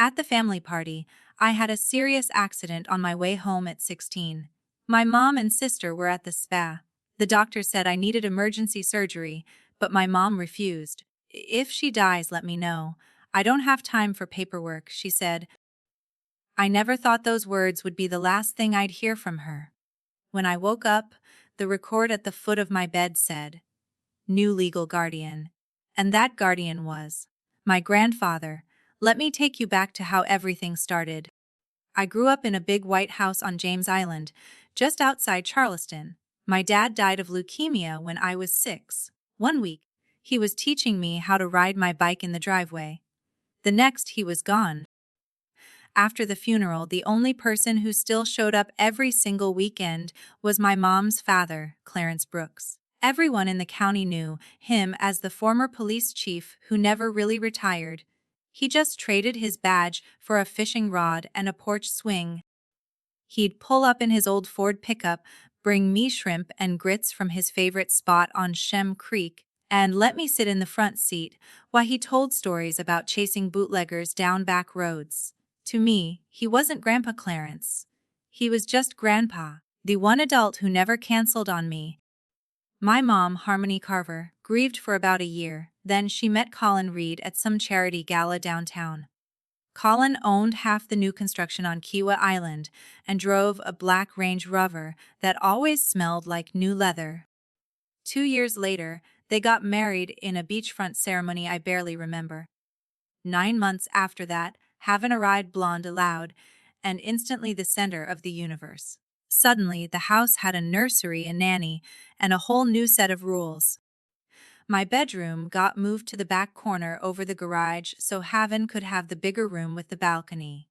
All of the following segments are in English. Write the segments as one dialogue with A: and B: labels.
A: At the family party, I had a serious accident on my way home at 16. My mom and sister were at the spa. The doctor said I needed emergency surgery, but my mom refused. If she dies, let me know. I don't have time for paperwork, she said. I never thought those words would be the last thing I'd hear from her. When I woke up, the record at the foot of my bed said, "New legal guardian." And that guardian was my grandfather. Let me take you back to how everything started. I grew up in a big white house on James Island, just outside Charleston. My dad died of leukemia when I was 6. One week, he was teaching me how to ride my bike in the driveway. The next, he was gone. After the funeral, the only person who still showed up every single weekend was my mom's father, Clarence Brooks. Everyone in the county knew him as the former police chief who never really retired. He just traded his badge for a fishing rod and a porch swing. He'd pull up in his old Ford pickup, bring me shrimp and grits from his favorite spot on Shem Creek, and let me sit in the front seat while he told stories about chasing bootleggers down back roads. To me, he wasn't Grandpa Clarence. He was just Grandpa, the one adult who never canceled on me. My mom, Harmony Carver, grieved for about a year. Then she met Colin Reed at some charity gala downtown. Colin owned half the new construction on Kiwa Island and drove a black Range Rover that always smelled like new leather. 2 years later, they got married in a beachfront ceremony I barely remember. 9 months after that, Haven arrived blonde aloud, and instantly the center of the universe. Suddenly, the house had a nursery, a nanny, and a whole new set of rules. My bedroom got moved to the back corner over the garage so Haven could have the bigger room with the balcony.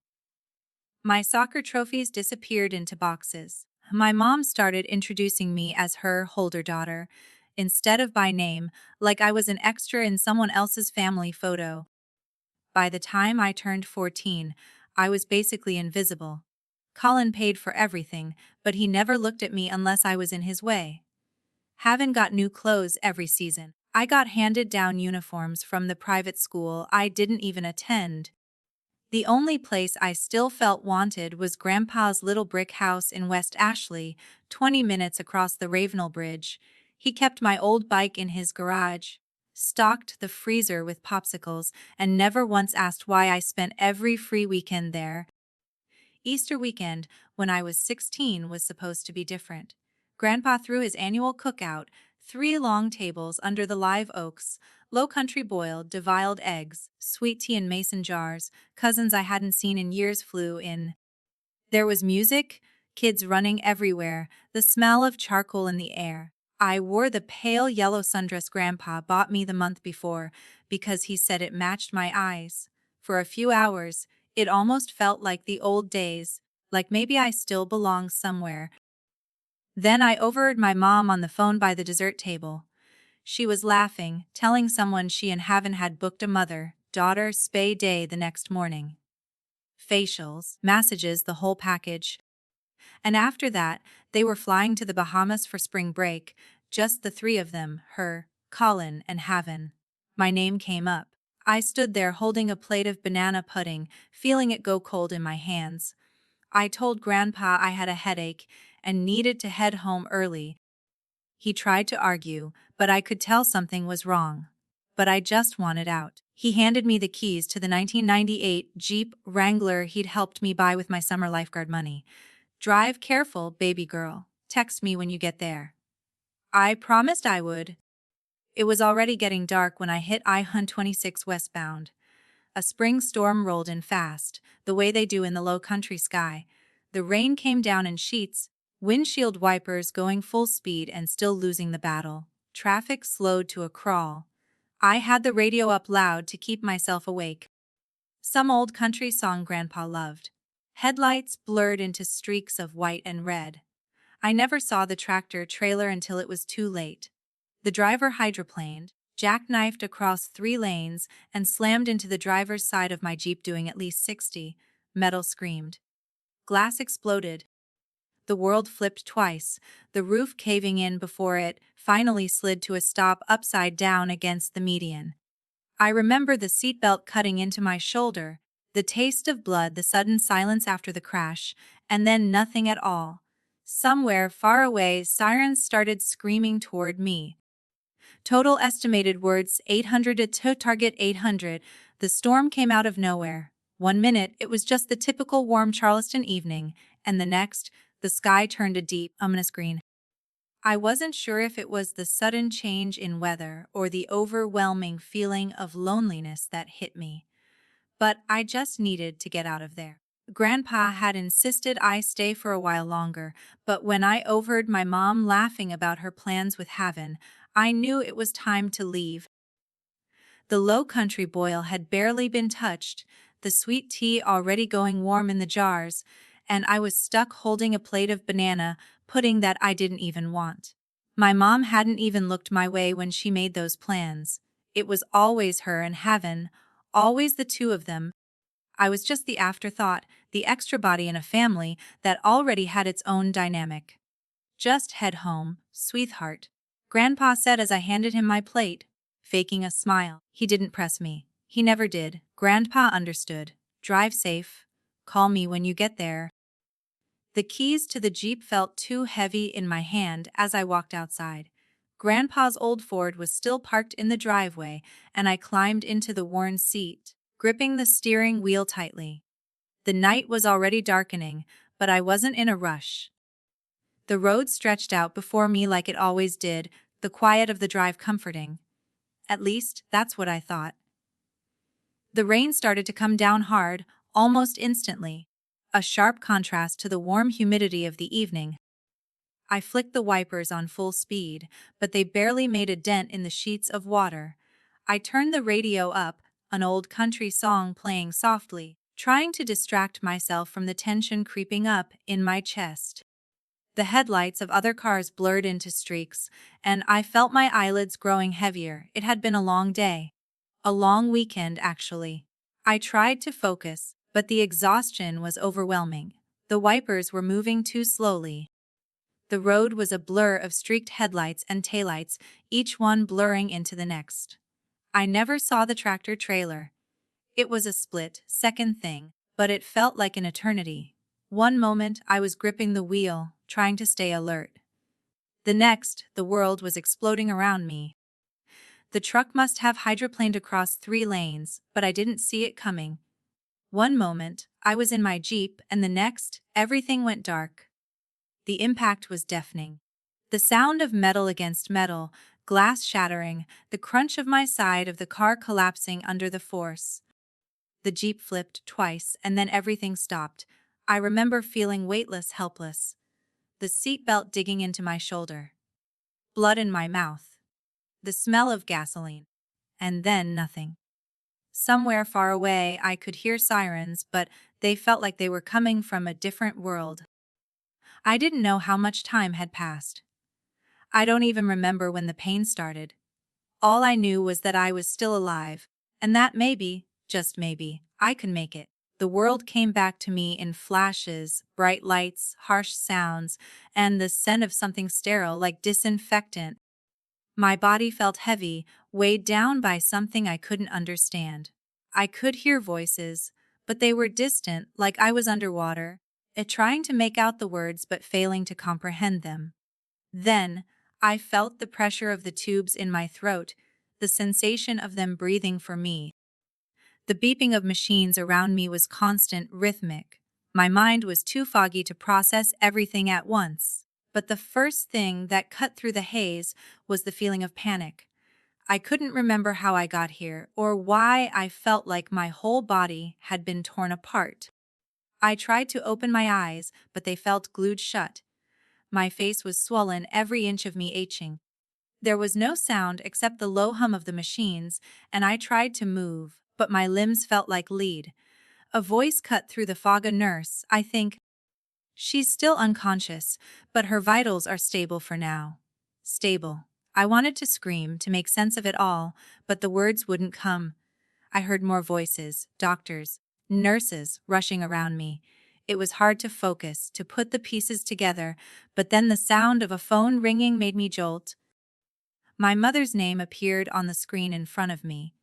A: My soccer trophies disappeared into boxes. My mom started introducing me as her Holder daughter, instead of by name, like I was an extra in someone else's family photo. By the time I turned 14, I was basically invisible. Colin paid for everything, but he never looked at me unless I was in his way. Haven got new clothes every season. I got handed down uniforms from the private school I didn't even attend. The only place I still felt wanted was Grandpa's little brick house in West Ashley, 20 minutes across the Ravenel Bridge. He kept my old bike in his garage, stocked the freezer with popsicles, and never once asked why I spent every free weekend there. Easter weekend, when I was 16, was supposed to be different. Grandpa threw his annual cookout, 3 long tables under the live oaks, low country boiled, deviled eggs, sweet tea in mason jars. Cousins I hadn't seen in years flew in. There was music, kids running everywhere, the smell of charcoal in the air. I wore the pale yellow sundress Grandpa bought me the month before because he said it matched my eyes. For a few hours, it almost felt like the old days, like maybe I still belong somewhere. Then I overheard my mom on the phone by the dessert table. She was laughing, telling someone she and Haven had booked a mother-daughter spa day the next morning. Facials, massages, the whole package. And after that, they were flying to the Bahamas for spring break, just the 3 of them, her, Colin, and Haven. My name came up. I stood there holding a plate of banana pudding, feeling it go cold in my hands. I told Grandpa I had a headache and needed to head home early. He tried to argue, but I could tell something was wrong. But I just wanted out. He handed me the keys to the 1998 Jeep Wrangler he'd helped me buy with my summer lifeguard money. "Drive careful, baby girl. Text me when you get there." I promised I would. It was already getting dark when I hit I-26 westbound. A spring storm rolled in fast, the way they do in the low country sky. The rain came down in sheets, windshield wipers going full speed and still losing the battle. Traffic slowed to a crawl. I had the radio up loud to keep myself awake. Some old country song Grandpa loved. Headlights blurred into streaks of white and red. I never saw the tractor trailer until it was too late. The driver hydroplaned, jackknifed across 3 lanes, and slammed into the driver's side of my Jeep doing at least 60. Metal screamed. Glass exploded. The world flipped twice, the roof caving in before it finally slid to a stop upside down against the median. I remember the seatbelt cutting into my shoulder, The taste of blood, the sudden silence after the crash, and then nothing at all. Somewhere far away, sirens started screaming toward me. Total estimated words 800 to target 800. The storm came out of nowhere. 1 minute, it was just the typical warm Charleston evening, and the next, the sky turned a deep, ominous green. I wasn't sure if it was the sudden change in weather or the overwhelming feeling of loneliness that hit me, but I just needed to get out of there. Grandpa had insisted I stay for a while longer, but when I overheard my mom laughing about her plans with Haven, I knew it was time to leave. The low country boil had barely been touched, the sweet tea already going warm in the jars, and I was stuck holding a plate of banana pudding that I didn't even want. My mom hadn't even looked my way when she made those plans. It was always her and Haven, always the two of them. I was just the afterthought, the extra body in a family that already had its own dynamic. Just head home, sweetheart, Grandpa said as I handed him my plate, faking a smile. He didn't press me. He never did. Grandpa understood. Drive safe. Call me when you get there. The keys to the Jeep felt too heavy in my hand as I walked outside. Grandpa's old Ford was still parked in the driveway, and I climbed into the worn seat, gripping the steering wheel tightly. The night was already darkening, but I wasn't in a rush. The road stretched out before me like it always did, the quiet of the drive comforting. At least, that's what I thought. The rain started to come down hard, almost instantly, a sharp contrast to the warm humidity of the evening. I flicked the wipers on full speed, but they barely made a dent in the sheets of water. I turned the radio up, an old country song playing softly, trying to distract myself from the tension creeping up in my chest. The headlights of other cars blurred into streaks, and I felt my eyelids growing heavier. It had been a long day. A long weekend, actually. I tried to focus, but the exhaustion was overwhelming. The wipers were moving too slowly. The road was a blur of streaked headlights and taillights, each one blurring into the next. I never saw the tractor trailer. It was a split-second thing, but it felt like an eternity. One moment, I was gripping the wheel, trying to stay alert. The next, the world was exploding around me. The truck must have hydroplaned across 3 lanes, but I didn't see it coming. One moment, I was in my Jeep, and the next, everything went dark. The impact was deafening. The sound of metal against metal, glass shattering, the crunch of my side of the car collapsing under the force. The Jeep flipped twice, and then everything stopped. I remember feeling weightless, helpless. The seatbelt digging into my shoulder. Blood in my mouth. The smell of gasoline. And then nothing. Somewhere far away, I could hear sirens, but they felt like they were coming from a different world. I didn't know how much time had passed. I don't even remember when the pain started. All I knew was that I was still alive, and that maybe, just maybe, I could make it. The world came back to me in flashes, bright lights, harsh sounds, and the scent of something sterile like disinfectant. My body felt heavy, weighed down by something I couldn't understand. I could hear voices, but they were distant, like I was underwater, trying to make out the words but failing to comprehend them. Then, I felt the pressure of the tubes in my throat, the sensation of them breathing for me. The beeping of machines around me was constant, rhythmic. My mind was too foggy to process everything at once. But the first thing that cut through the haze was the feeling of panic. I couldn't remember how I got here or why I felt like my whole body had been torn apart. I tried to open my eyes, but they felt glued shut. My face was swollen, every inch of me aching. There was no sound except the low hum of the machines, and I tried to move, but my limbs felt like lead. A voice cut through the fog. A nurse, I think. She's still unconscious, but her vitals are stable for now. Stable. I wanted to scream, to make sense of it all, but the words wouldn't come. I heard more voices, doctors, nurses, rushing around me. It was hard to focus, to put the pieces together, but then the sound of a phone ringing made me jolt. My mother's name appeared on the screen in front of me.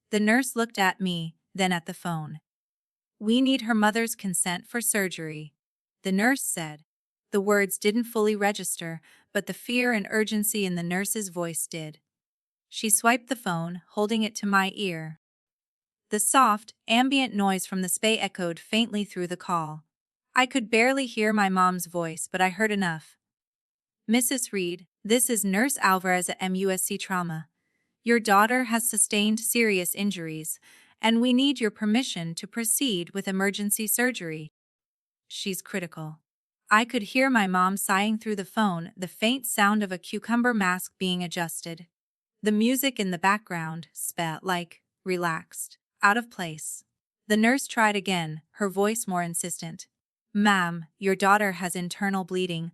A: The nurse looked at me, then at the phone. "We need her mother's consent for surgery," the nurse said. The words didn't fully register, but the fear and urgency in the nurse's voice did. She swiped the phone, holding it to my ear. The soft, ambient noise from the spa echoed faintly through the call. I could barely hear my mom's voice, but I heard enough. "Mrs. Reed, this is Nurse Alvarez at MUSC Trauma. Your daughter has sustained serious injuries, and we need your permission to proceed with emergency surgery. She's critical." I could hear my mom sighing through the phone, the faint sound of a cucumber mask being adjusted. The music in the background spat like, relaxed, out of place. The nurse tried again, her voice more insistent. "Ma'am, your daughter has internal bleeding.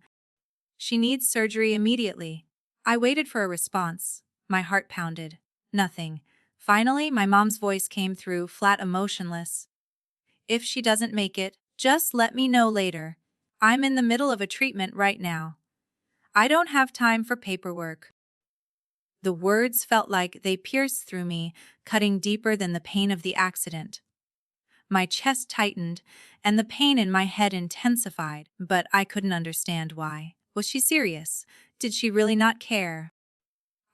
A: She needs surgery immediately." I waited for a response. My heart pounded. Nothing. Finally, my mom's voice came through, flat, emotionless. "If she doesn't make it, just let me know later. I'm in the middle of a treatment right now. I don't have time for paperwork." The words felt like they pierced through me, cutting deeper than the pain of the accident. My chest tightened, and the pain in my head intensified, but I couldn't understand why. Was she serious? Did she really not care?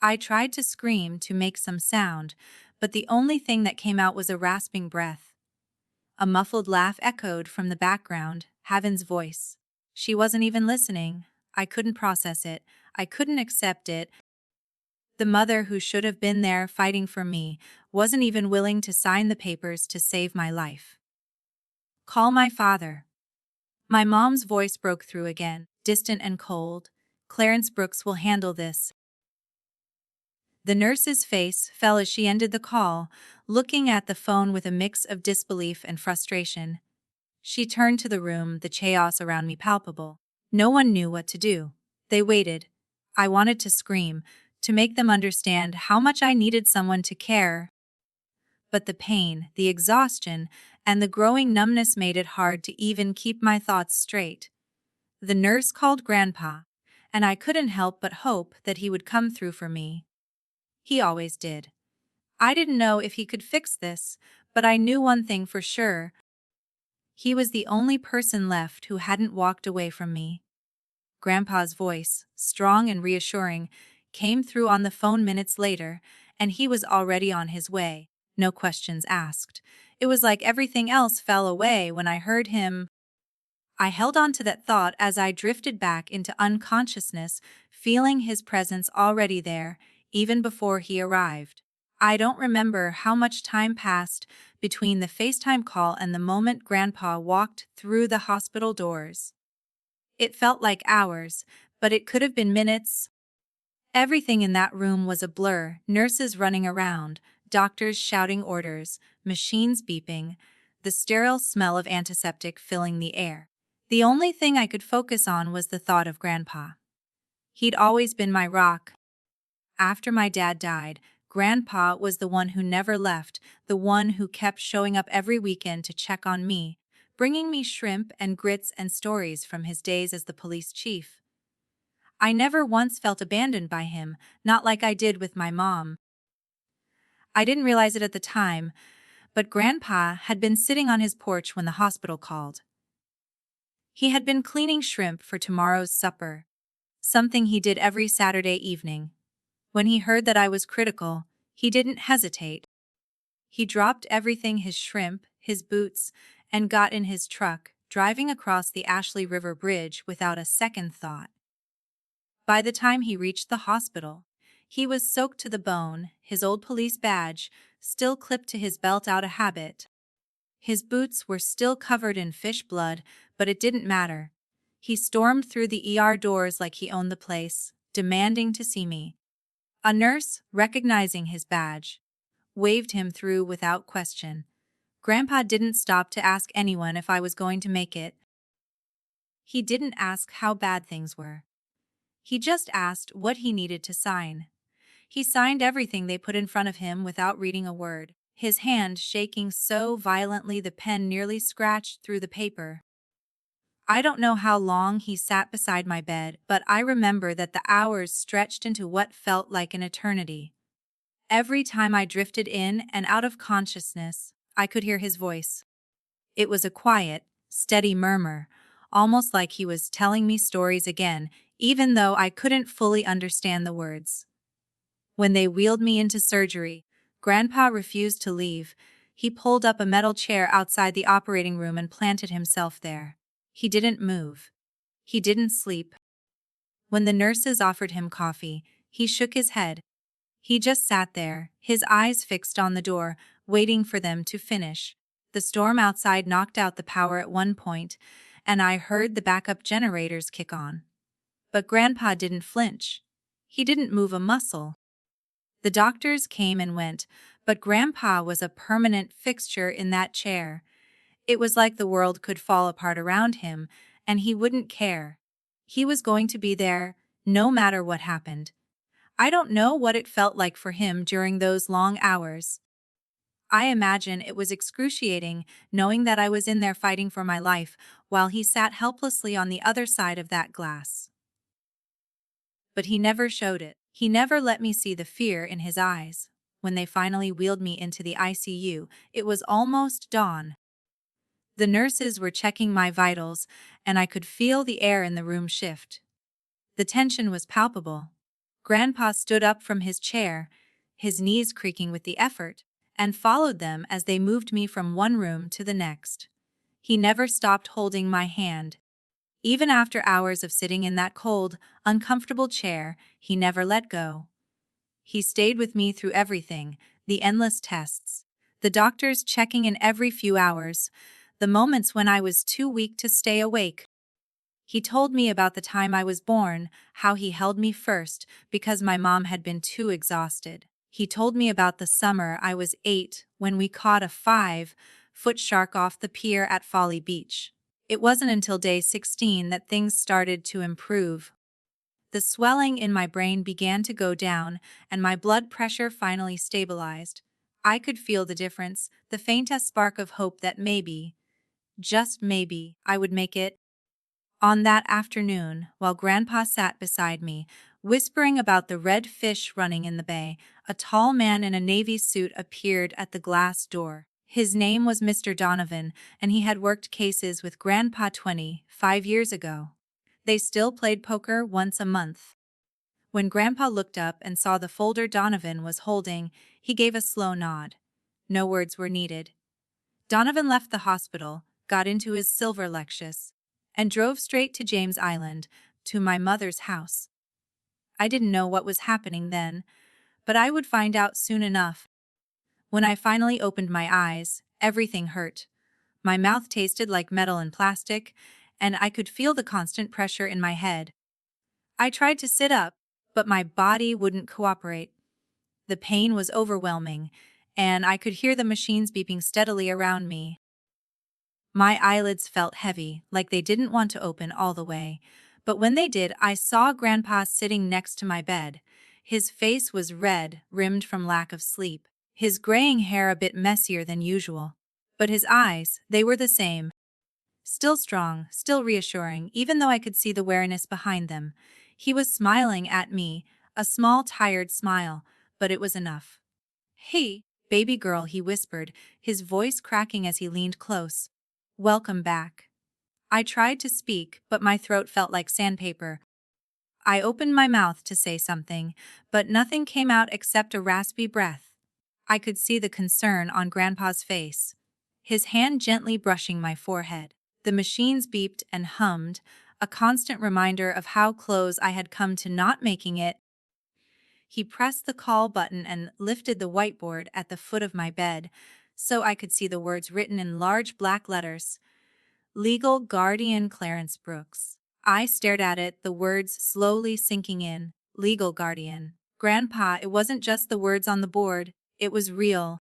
A: I tried to scream to make some sound, but the only thing that came out was a rasping breath. A muffled laugh echoed from the background, Haven's voice. She wasn't even listening. I couldn't process it. I couldn't accept it. The mother who should have been there fighting for me wasn't even willing to sign the papers to save my life. "Call my father." My mom's voice broke through again, distant and cold. "Clarence Brooks will handle this." The nurse's face fell as she ended the call, looking at the phone with a mix of disbelief and frustration. She turned to the room, the chaos around me palpable. No one knew what to do. They waited. I wanted to scream, to make them understand how much I needed someone to care. But the pain, the exhaustion, and the growing numbness made it hard to even keep my thoughts straight. The nurse called Grandpa, and I couldn't help but hope that he would come through for me. He always did. I didn't know if he could fix this, but I knew one thing for sure. He was the only person left who hadn't walked away from me. Grandpa's voice, strong and reassuring, came through on the phone minutes later, and he was already on his way, no questions asked. It was like everything else fell away when I heard him. I held on to that thought as I drifted back into unconsciousness, feeling his presence already there, even before he arrived. I don't remember how much time passed between the FaceTime call and the moment Grandpa walked through the hospital doors. It felt like hours, but it could have been minutes. Everything in that room was a blur, nurses running around, doctors shouting orders, machines beeping, the sterile smell of antiseptic filling the air. The only thing I could focus on was the thought of Grandpa. He'd always been my rock. After my dad died, Grandpa was the one who never left, the one who kept showing up every weekend to check on me, bringing me shrimp and grits and stories from his days as the police chief. I never once felt abandoned by him, not like I did with my mom. I didn't realize it at the time, but Grandpa had been sitting on his porch when the hospital called. He had been cleaning shrimp for tomorrow's supper, something he did every Saturday evening. When he heard that I was critical, he didn't hesitate. He dropped everything, his shrimp, his boots, and got in his truck, driving across the Ashley River Bridge without a second thought. By the time he reached the hospital, he was soaked to the bone, his old police badge still clipped to his belt out of habit. His boots were still covered in fish blood, but it didn't matter. He stormed through the ER doors like he owned the place, demanding to see me. A nurse, recognizing his badge, waved him through without question. Grandpa didn't stop to ask anyone if I was going to make it. He didn't ask how bad things were. He just asked what he needed to sign. He signed everything they put in front of him without reading a word, his hand shaking so violently the pen nearly scratched through the paper. I don't know how long he sat beside my bed, but I remember that the hours stretched into what felt like an eternity. Every time I drifted in and out of consciousness, I could hear his voice. It was a quiet, steady murmur, almost like he was telling me stories again, even though I couldn't fully understand the words. When they wheeled me into surgery, Grandpa refused to leave. He pulled up a metal chair outside the operating room and planted himself there. He didn't move. He didn't sleep. When the nurses offered him coffee, he shook his head. He just sat there, his eyes fixed on the door, waiting for them to finish. The storm outside knocked out the power at one point, and I heard the backup generators kick on. But Grandpa didn't flinch. He didn't move a muscle. The doctors came and went, but Grandpa was a permanent fixture in that chair. It was like the world could fall apart around him, and he wouldn't care. He was going to be there, no matter what happened. I don't know what it felt like for him during those long hours. I imagine it was excruciating, knowing that I was in there fighting for my life, while he sat helplessly on the other side of that glass. But he never showed it. He never let me see the fear in his eyes. When they finally wheeled me into the ICU, it was almost dawn. The nurses were checking my vitals, and I could feel the air in the room shift. The tension was palpable. Grandpa stood up from his chair, his knees creaking with the effort, and followed them as they moved me from one room to the next. He never stopped holding my hand. Even after hours of sitting in that cold, uncomfortable chair, he never let go. He stayed with me through everything, the endless tests, the doctors checking in every few hours, the moments when I was too weak to stay awake. He told me about the time I was born, how he held me first because my mom had been too exhausted. He told me about the summer I was 8 when we caught a 5-foot shark off the pier at Folly Beach. It wasn't until day 16 that things started to improve. The swelling in my brain began to go down, and my blood pressure finally stabilized. I could feel the difference, the faintest spark of hope that maybe, just maybe, I would make it. On that afternoon, while Grandpa sat beside me, whispering about the red fish running in the bay, a tall man in a navy suit appeared at the glass door. His name was Mr. Donovan, and he had worked cases with Grandpa 25 years ago. They still played poker once a month. When Grandpa looked up and saw the folder Donovan was holding, he gave a slow nod. No words were needed. Donovan left the hospital, got into his silver Lexus, and drove straight to James Island, to my mother's house. I didn't know what was happening then, but I would find out soon enough. When I finally opened my eyes, everything hurt. My mouth tasted like metal and plastic, and I could feel the constant pressure in my head. I tried to sit up, but my body wouldn't cooperate. The pain was overwhelming, and I could hear the machines beeping steadily around me. My eyelids felt heavy, like they didn't want to open all the way. But when they did, I saw Grandpa sitting next to my bed. His face was red, rimmed from lack of sleep. His graying hair a bit messier than usual. But his eyes, they were the same. Still strong, still reassuring, even though I could see the weariness behind them. He was smiling at me, a small, tired smile, but it was enough. "Hey, baby girl," he whispered, his voice cracking as he leaned close. "Welcome back." I tried to speak, but my throat felt like sandpaper. I opened my mouth to say something, but nothing came out except a raspy breath. I could see the concern on Grandpa's face, his hand gently brushing my forehead. The machines beeped and hummed, a constant reminder of how close I had come to not making it. He pressed the call button and lifted the whiteboard at the foot of my bed, so I could see the words written in large black letters. Legal Guardian Clarence Brooks. I stared at it, the words slowly sinking in. Legal Guardian. Grandpa, it wasn't just the words on the board, it was real.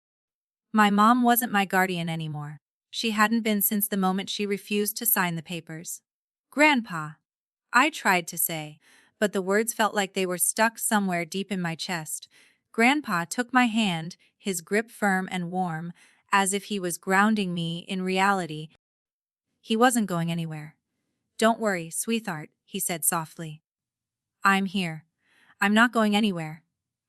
A: My mom wasn't my guardian anymore. She hadn't been since the moment she refused to sign the papers. Grandpa, I tried to say, but the words felt like they were stuck somewhere deep in my chest. Grandpa took my hand, his grip firm and warm, as if he was grounding me in reality. He wasn't going anywhere. "Don't worry, sweetheart," he said softly. "I'm here. I'm not going anywhere."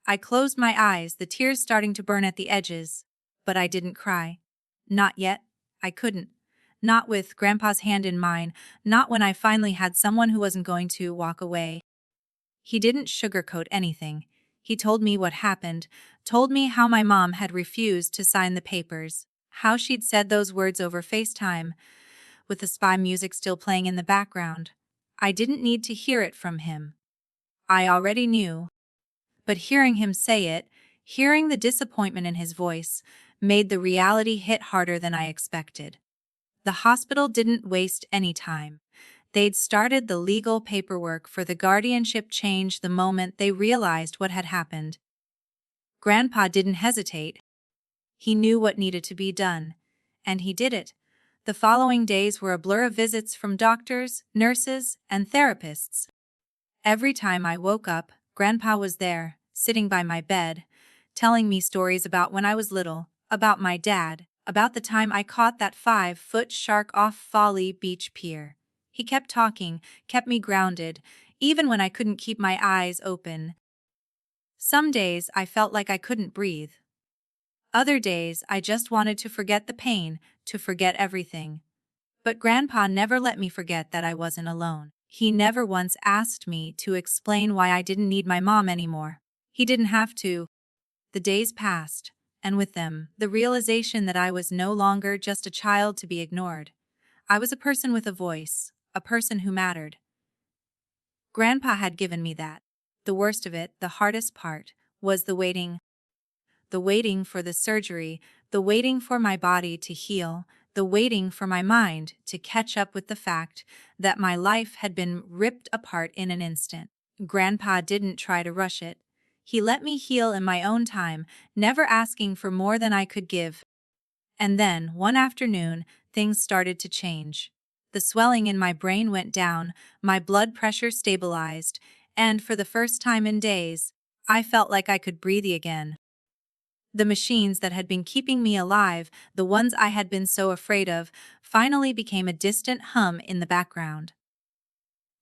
A: I closed my eyes, the tears starting to burn at the edges, but I didn't cry. Not yet. I couldn't. not with Grandpa's hand in mine, not when I finally had someone who wasn't going to walk away. He didn't sugarcoat anything. He told me what happened, told me how my mom had refused to sign the papers, how she'd said those words over FaceTime, with the spy music still playing in the background. I didn't need to hear it from him. I already knew. But hearing him say it, hearing the disappointment in his voice, made the reality hit harder than I expected. The hospital didn't waste any time. They'd started the legal paperwork for the guardianship change the moment they realized what had happened. Grandpa didn't hesitate. He knew what needed to be done, and he did it. The following days were a blur of visits from doctors, nurses, and therapists. Every time I woke up, Grandpa was there, sitting by my bed, telling me stories about when I was little, about my dad, about the time I caught that 5-foot shark off Folly Beach Pier. He kept talking, kept me grounded, even when I couldn't keep my eyes open. Some days I felt like I couldn't breathe. Other days I just wanted to forget the pain, to forget everything. But Grandpa never let me forget that I wasn't alone. He never once asked me to explain why I didn't need my mom anymore. He didn't have to. The days passed, and with them, the realization that I was no longer just a child to be ignored. I was a person with a voice, a person who mattered. Grandpa had given me that. The worst of it, the hardest part, was the waiting. The waiting for the surgery, the waiting for my body to heal, the waiting for my mind to catch up with the fact that my life had been ripped apart in an instant. Grandpa didn't try to rush it. He let me heal in my own time, never asking for more than I could give. And then, one afternoon, things started to change. The swelling in my brain went down, my blood pressure stabilized, and for the first time in days, I felt like I could breathe again. The machines that had been keeping me alive, the ones I had been so afraid of, finally became a distant hum in the background.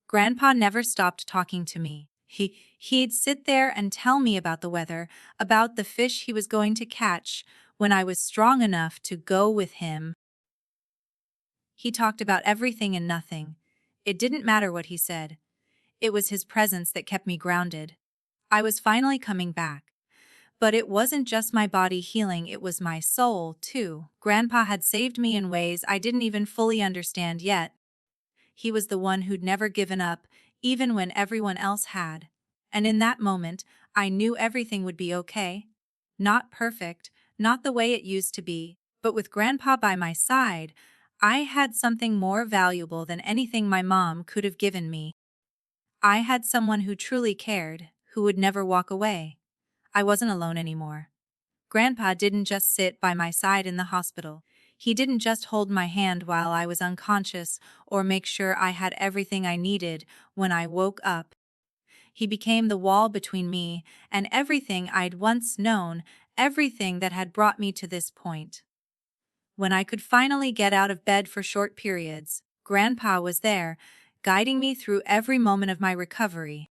A: Grandpa never stopped talking to me. He'd sit there and tell me about the weather, about the fish he was going to catch, when I was strong enough to go with him. He talked about everything and nothing. It didn't matter what he said. It was his presence that kept me grounded. I was finally coming back. But it wasn't just my body healing, it was my soul, too. Grandpa had saved me in ways I didn't even fully understand yet. He was the one who'd never given up, even when everyone else had. And in that moment, I knew everything would be okay. Not perfect, not the way it used to be, but with Grandpa by my side, I had something more valuable than anything my mom could have given me. I had someone who truly cared, who would never walk away. I wasn't alone anymore. Grandpa didn't just sit by my side in the hospital. He didn't just hold my hand while I was unconscious or make sure I had everything I needed when I woke up. He became the wall between me and everything I'd once known, everything that had brought me to this point. When I could finally get out of bed for short periods, Grandpa was there, guiding me through every moment of my recovery.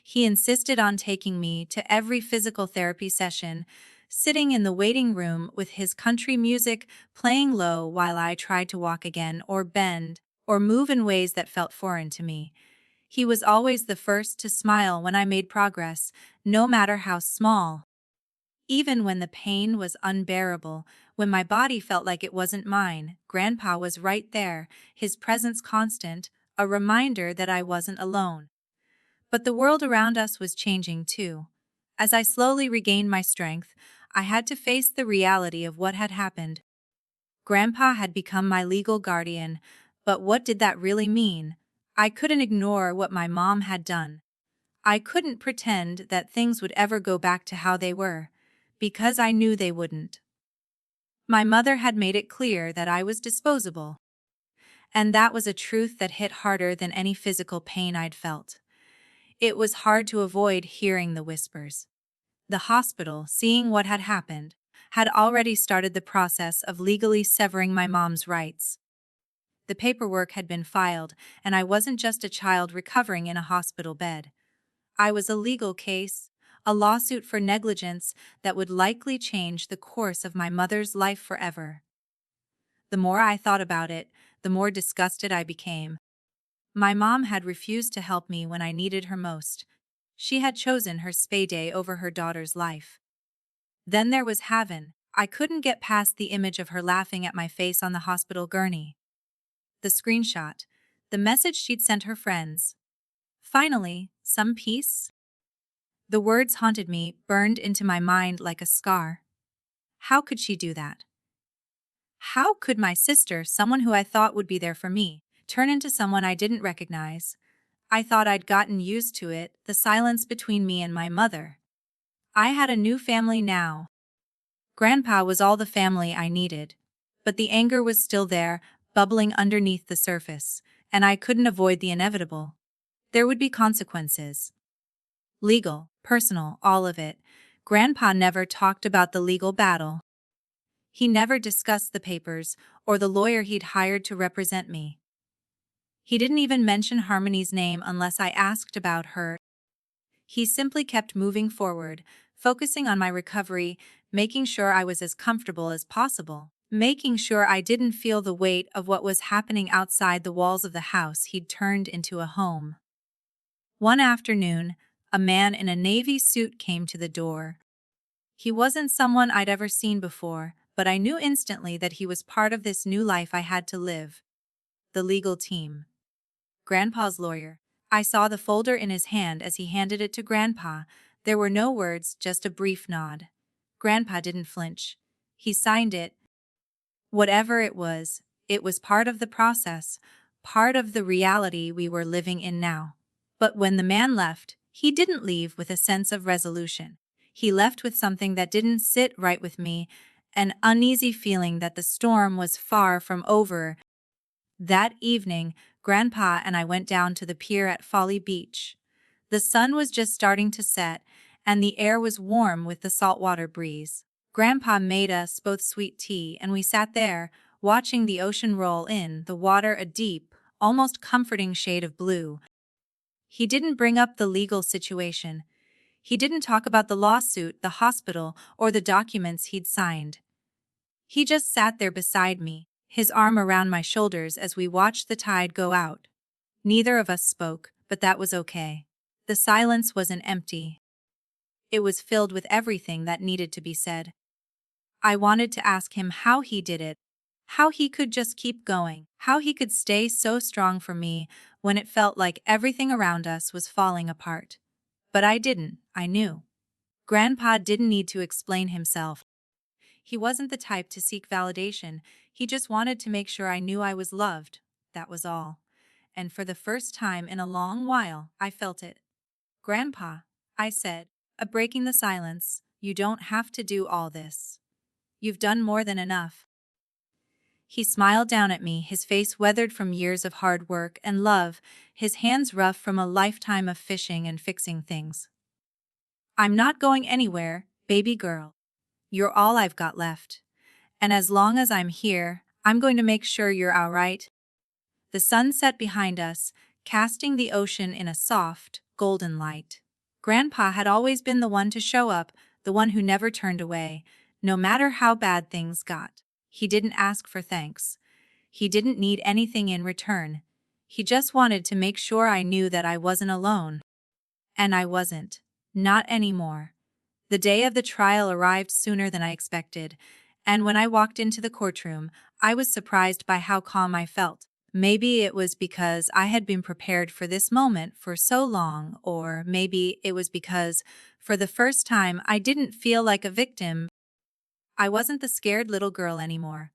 A: He insisted on taking me to every physical therapy session, sitting in the waiting room with his country music playing low while I tried to walk again or bend or move in ways that felt foreign to me. He was always the first to smile when I made progress, no matter how small. Even when the pain was unbearable, when my body felt like it wasn't mine, Grandpa was right there, his presence constant, a reminder that I wasn't alone. But the world around us was changing too. As I slowly regained my strength, I had to face the reality of what had happened. Grandpa had become my legal guardian, but what did that really mean? I couldn't ignore what my mom had done. I couldn't pretend that things would ever go back to how they were, because I knew they wouldn't. My mother had made it clear that I was disposable, and that was a truth that hit harder than any physical pain I'd felt. It was hard to avoid hearing the whispers. The hospital, seeing what had happened, had already started the process of legally severing my mom's rights. The paperwork had been filed, and I wasn't just a child recovering in a hospital bed. I was a legal case, a lawsuit for negligence that would likely change the course of my mother's life forever. The more I thought about it, the more disgusted I became. My mom had refused to help me when I needed her most. She had chosen her spa day over her daughter's life. Then there was Haven. I couldn't get past the image of her laughing at my face on the hospital gurney. The screenshot. The message she'd sent her friends. Finally, some peace? The words haunted me, burned into my mind like a scar. How could she do that? How could my sister, someone who I thought would be there for me, turn into someone I didn't recognize? I thought I'd gotten used to it, the silence between me and my mother. I had a new family now. Grandpa was all the family I needed. But the anger was still there, bubbling underneath the surface, and I couldn't avoid the inevitable. There would be consequences. Legal, personal, all of it. Grandpa never talked about the legal battle. He never discussed the papers or the lawyer he'd hired to represent me. He didn't even mention Harmony's name unless I asked about her. He simply kept moving forward, focusing on my recovery, making sure I was as comfortable as possible, making sure I didn't feel the weight of what was happening outside the walls of the house he'd turned into a home. One afternoon, a man in a navy suit came to the door. He wasn't someone I'd ever seen before, but I knew instantly that he was part of this new life I had to live. The legal team. Grandpa's lawyer. I saw the folder in his hand as he handed it to Grandpa. There were no words, just a brief nod. Grandpa didn't flinch. He signed it. Whatever it was part of the process, part of the reality we were living in now. But when the man left, he didn't leave with a sense of resolution. He left with something that didn't sit right with me, an uneasy feeling that the storm was far from over. That evening, Grandpa and I went down to the pier at Folly Beach. The sun was just starting to set, and the air was warm with the saltwater breeze. Grandpa made us both sweet tea, and we sat there, watching the ocean roll in, the water a deep, almost comforting shade of blue. He didn't bring up the legal situation. He didn't talk about the lawsuit, the hospital, or the documents he'd signed. He just sat there beside me, his arm around my shoulders as we watched the tide go out. Neither of us spoke, but that was okay. The silence wasn't empty. It was filled with everything that needed to be said. I wanted to ask him how he did it, how he could just keep going, how he could stay so strong for me when it felt like everything around us was falling apart. But I didn't, I knew. Grandpa didn't need to explain himself. He wasn't the type to seek validation, he just wanted to make sure I knew I was loved, that was all. And for the first time in a long while, I felt it. Grandpa, I said, breaking the silence, you don't have to do all this. You've done more than enough. He smiled down at me, his face weathered from years of hard work and love, his hands rough from a lifetime of fishing and fixing things. I'm not going anywhere, baby girl. You're all I've got left. And as long as I'm here, I'm going to make sure you're all right. The sun set behind us, casting the ocean in a soft, golden light. Grandpa had always been the one to show up, the one who never turned away, no matter how bad things got. He didn't ask for thanks. He didn't need anything in return. He just wanted to make sure I knew that I wasn't alone. And I wasn't. Not anymore. The day of the trial arrived sooner than I expected, and when I walked into the courtroom, I was surprised by how calm I felt. Maybe it was because I had been prepared for this moment for so long, or maybe it was because, for the first time, I didn't feel like a victim. I wasn't the scared little girl anymore.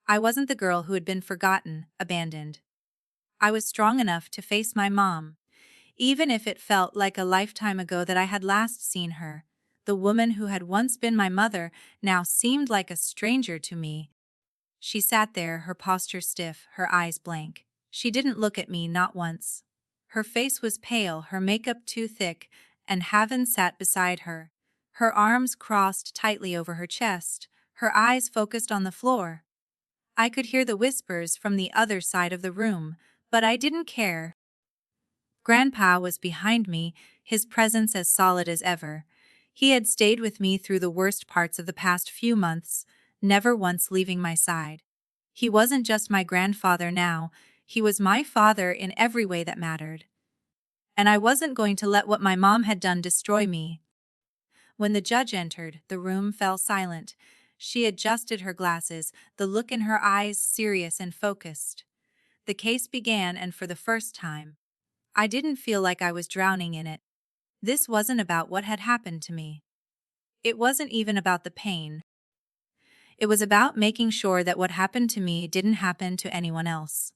A: I wasn't the girl who had been forgotten, abandoned. I was strong enough to face my mom, even if it felt like a lifetime ago that I had last seen her. The woman who had once been my mother now seemed like a stranger to me. She sat there, her posture stiff, her eyes blank. She didn't look at me, not once. Her face was pale, her makeup too thick, and Haven sat beside her. Her arms crossed tightly over her chest, her eyes focused on the floor. I could hear the whispers from the other side of the room, but I didn't care. Grandpa was behind me, his presence as solid as ever. He had stayed with me through the worst parts of the past few months, never once leaving my side. He wasn't just my grandfather now, he was my father in every way that mattered. And I wasn't going to let what my mom had done destroy me. When the judge entered, the room fell silent. She adjusted her glasses, the look in her eyes serious and focused. The case began, and for the first time, I didn't feel like I was drowning in it. This wasn't about what had happened to me. It wasn't even about the pain. It was about making sure that what happened to me didn't happen to anyone else.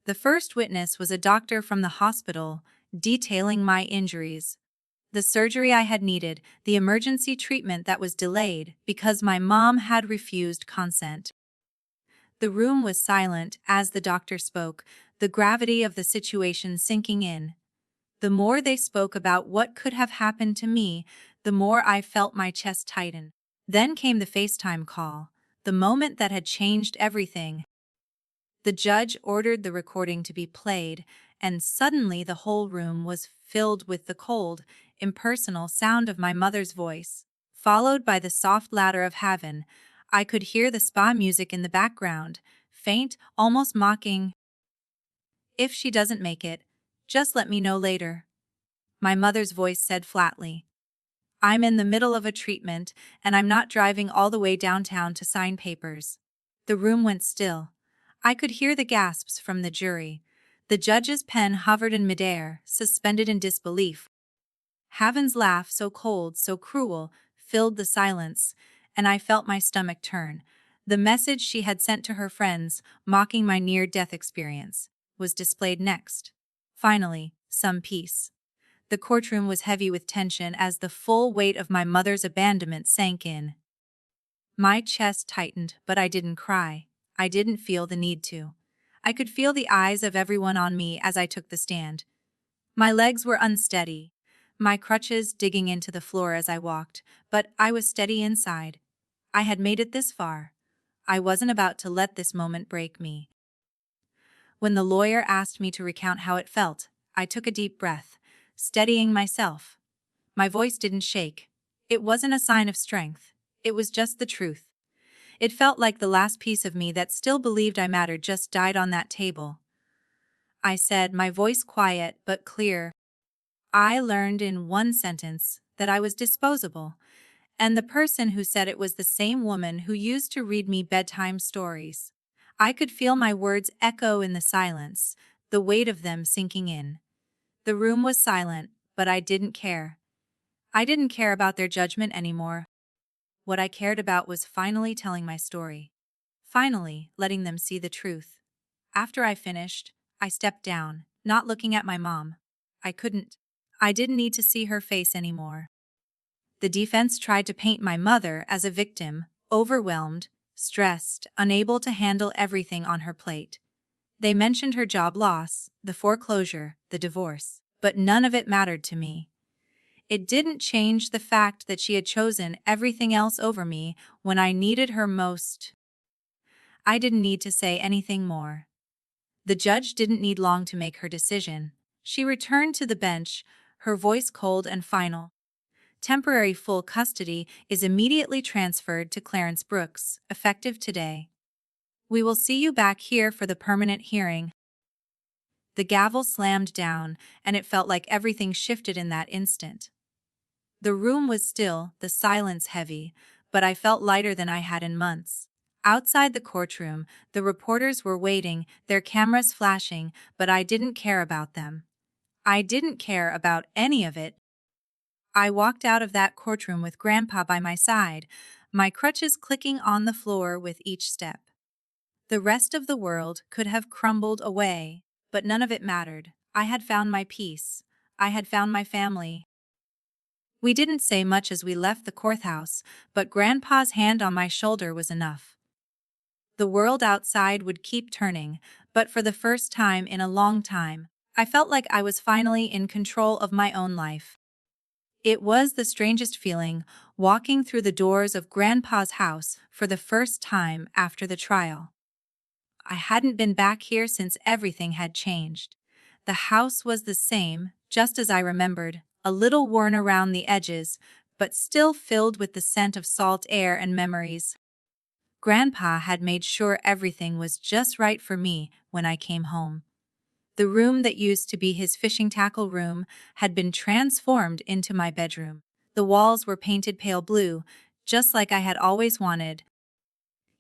A: The first witness was a doctor from the hospital, detailing my injuries. The surgery I had needed, the emergency treatment that was delayed because my mom had refused consent. The room was silent as the doctor spoke, the gravity of the situation sinking in. The more they spoke about what could have happened to me, the more I felt my chest tighten. Then came the FaceTime call, the moment that had changed everything. The judge ordered the recording to be played, and suddenly the whole room was filled with the cold, impersonal sound of my mother's voice, followed by the soft ladder of heaven. I could hear the spa music in the background, faint, almost mocking. "If she doesn't make it, just let me know later," my mother's voice said flatly. "I'm in the middle of a treatment, and I'm not driving all the way downtown to sign papers." The room went still. I could hear the gasps from the jury. The judge's pen hovered in midair, suspended in disbelief. Haven's laugh, so cold, so cruel, filled the silence, and I felt my stomach turn. The message she had sent to her friends, mocking my near-death experience, was displayed next. Finally, some peace. The courtroom was heavy with tension as the full weight of my mother's abandonment sank in. My chest tightened, but I didn't cry. I didn't feel the need to. I could feel the eyes of everyone on me as I took the stand. My legs were unsteady, my crutches digging into the floor as I walked, but I was steady inside. I had made it this far. I wasn't about to let this moment break me. When the lawyer asked me to recount how it felt, I took a deep breath, steadying myself. My voice didn't shake. It wasn't a sign of strength. It was just the truth. It felt like the last piece of me that still believed I mattered just died on that table. I said, my voice quiet but clear. I learned in one sentence that I was disposable, and the person who said it was the same woman who used to read me bedtime stories. I could feel my words echo in the silence, the weight of them sinking in. The room was silent, but I didn't care. I didn't care about their judgment anymore. What I cared about was finally telling my story. Finally, letting them see the truth. After I finished, I stepped down, not looking at my mom. I couldn't. I didn't need to see her face anymore. The defense tried to paint my mother as a victim, overwhelmed, stressed, unable to handle everything on her plate. They mentioned her job loss, the foreclosure, the divorce, but none of it mattered to me. It didn't change the fact that she had chosen everything else over me when I needed her most. I didn't need to say anything more. The judge didn't need long to make her decision. She returned to the bench, her voice cold and final. Temporary full custody is immediately transferred to Clarence Brooks, effective today. We will see you back here for the permanent hearing. The gavel slammed down, and it felt like everything shifted in that instant. The room was still, the silence heavy, but I felt lighter than I had in months. Outside the courtroom, the reporters were waiting, their cameras flashing, but I didn't care about them. I didn't care about any of it. I walked out of that courtroom with Grandpa by my side, my crutches clicking on the floor with each step. The rest of the world could have crumbled away, but none of it mattered. I had found my peace. I had found my family. We didn't say much as we left the courthouse, but Grandpa's hand on my shoulder was enough. The world outside would keep turning, but for the first time in a long time, I felt like I was finally in control of my own life. It was the strangest feeling, walking through the doors of Grandpa's house for the first time after the trial. I hadn't been back here since everything had changed. The house was the same, just as I remembered, a little worn around the edges, but still filled with the scent of salt air and memories. Grandpa had made sure everything was just right for me when I came home. The room that used to be his fishing tackle room had been transformed into my bedroom. The walls were painted pale blue, just like I had always wanted.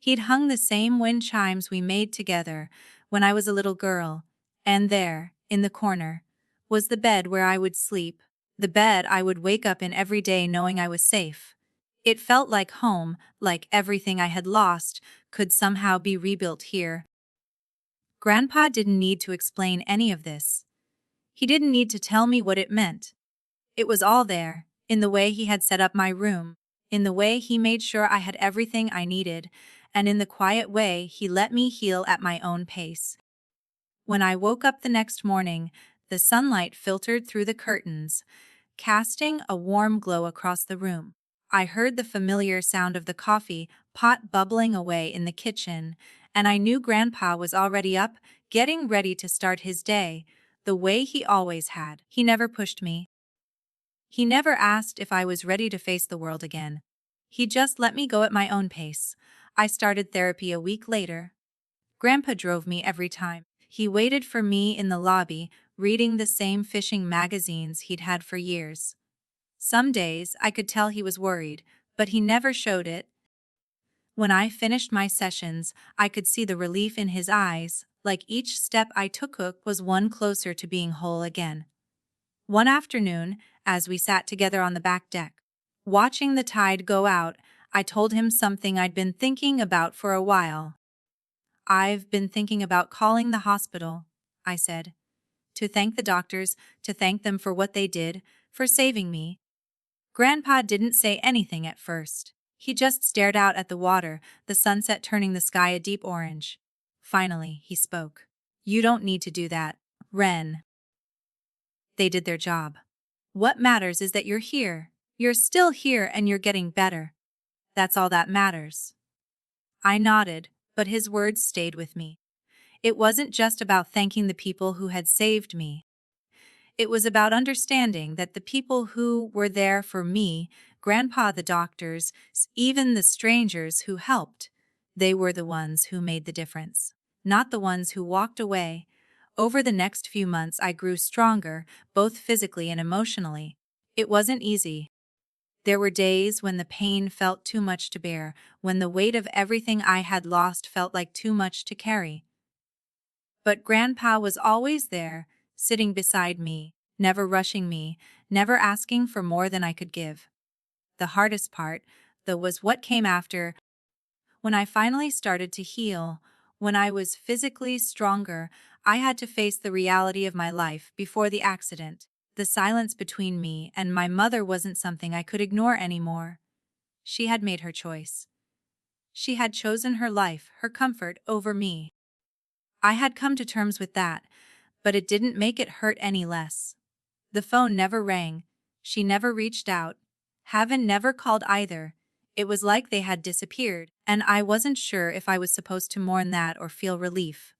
A: He'd hung the same wind chimes we made together when I was a little girl, and there, in the corner, was the bed where I would sleep, the bed I would wake up in every day knowing I was safe. It felt like home, like everything I had lost could somehow be rebuilt here. Grandpa didn't need to explain any of this. He didn't need to tell me what it meant. It was all there, in the way he had set up my room, in the way he made sure I had everything I needed, and in the quiet way he let me heal at my own pace. When I woke up the next morning, the sunlight filtered through the curtains, casting a warm glow across the room. I heard the familiar sound of the coffee pot bubbling away in the kitchen, and I knew Grandpa was already up, getting ready to start his day, the way he always had. He never pushed me. He never asked if I was ready to face the world again. He just let me go at my own pace. I started therapy a week later. Grandpa drove me every time. He waited for me in the lobby, reading the same fishing magazines he'd had for years. Some days I could tell he was worried, but he never showed it. When I finished my sessions, I could see the relief in his eyes, like each step I took was one closer to being whole again. One afternoon, as we sat together on the back deck, watching the tide go out, I told him something I'd been thinking about for a while. "I've been thinking about calling the hospital," I said. "To thank the doctors, to thank them for what they did, for saving me." Grandpa didn't say anything at first. He just stared out at the water, the sunset turning the sky a deep orange. Finally, he spoke. "You don't need to do that, Ren. They did their job. What matters is that you're here. You're still here and you're getting better. That's all that matters." I nodded, but his words stayed with me. It wasn't just about thanking the people who had saved me. It was about understanding that the people who were there for me, Grandpa, the doctors, even the strangers who helped, they were the ones who made the difference, not the ones who walked away. Over the next few months, I grew stronger, both physically and emotionally. It wasn't easy. There were days when the pain felt too much to bear, when the weight of everything I had lost felt like too much to carry. But Grandpa was always there, sitting beside me, never rushing me, never asking for more than I could give. The hardest part, though, was what came after. When I finally started to heal, when I was physically stronger, I had to face the reality of my life before the accident. The silence between me and my mother wasn't something I could ignore anymore. She had made her choice. She had chosen her life, her comfort, over me. I had come to terms with that, but it didn't make it hurt any less. The phone never rang. She never reached out. Heaven never called either. It was like they had disappeared, and I wasn't sure if I was supposed to mourn that or feel relief.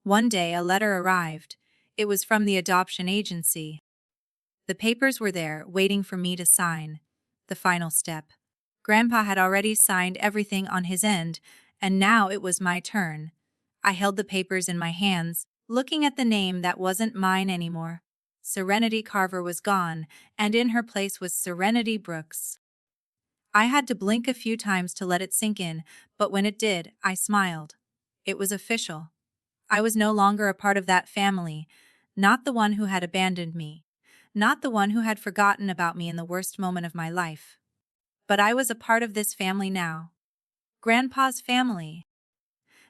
A: One day a letter arrived. It was from the adoption agency. The papers were there, waiting for me to sign. The final step. Grandpa had already signed everything on his end, and now it was my turn. I held the papers in my hands, looking at the name that wasn't mine anymore. Serenity Carver was gone, and in her place was Serenity Brooks. I had to blink a few times to let it sink in, but when it did, I smiled. It was official. I was no longer a part of that family, not the one who had abandoned me, not the one who had forgotten about me in the worst moment of my life. But I was a part of this family now. Grandpa's family.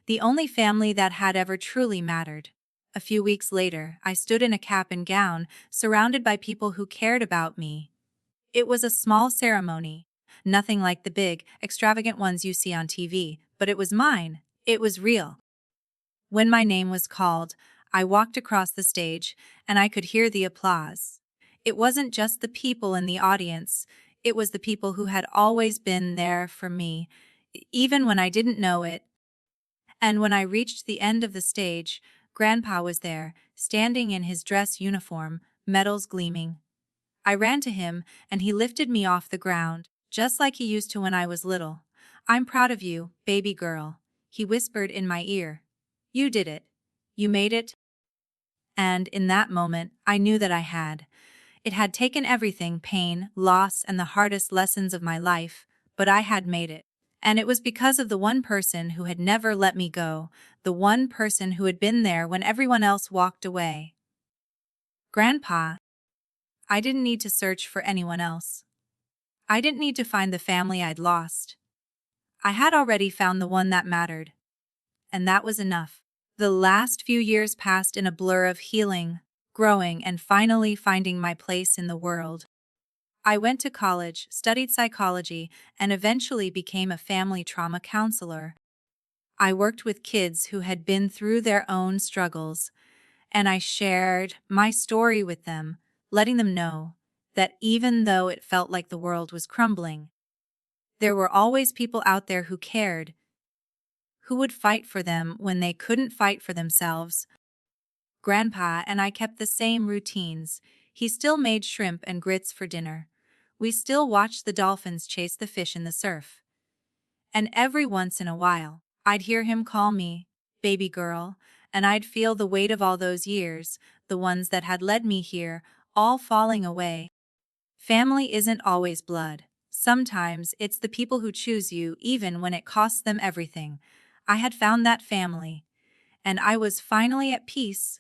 A: The only family that had ever truly mattered. A few weeks later, I stood in a cap and gown, surrounded by people who cared about me. It was a small ceremony, nothing like the big, extravagant ones you see on TV, but it was mine. It was real. When my name was called, I walked across the stage, and I could hear the applause. It wasn't just the people in the audience, it was the people who had always been there for me, even when I didn't know it. And when I reached the end of the stage, Grandpa was there, standing in his dress uniform, medals gleaming. I ran to him, and he lifted me off the ground, just like he used to when I was little. I'm proud of you, baby girl, he whispered in my ear. You did it. You made it. And in that moment, I knew that I had. It had taken everything, pain, loss, and the hardest lessons of my life, but I had made it. And it was because of the one person who had never let me go, the one person who had been there when everyone else walked away. Grandpa, I didn't need to search for anyone else. I didn't need to find the family I'd lost. I had already found the one that mattered. And that was enough. The last few years passed in a blur of healing, growing, and finally finding my place in the world. I went to college, studied psychology, and eventually became a family trauma counselor. I worked with kids who had been through their own struggles, and I shared my story with them, letting them know that even though it felt like the world was crumbling, there were always people out there who cared, who would fight for them when they couldn't fight for themselves. Grandpa and I kept the same routines. He still made shrimp and grits for dinner. We still watched the dolphins chase the fish in the surf. And every once in a while, I'd hear him call me, baby girl, and I'd feel the weight of all those years, the ones that had led me here, all falling away. Family isn't always blood. Sometimes it's the people who choose you even when it costs them everything. I had found that family, and I was finally at peace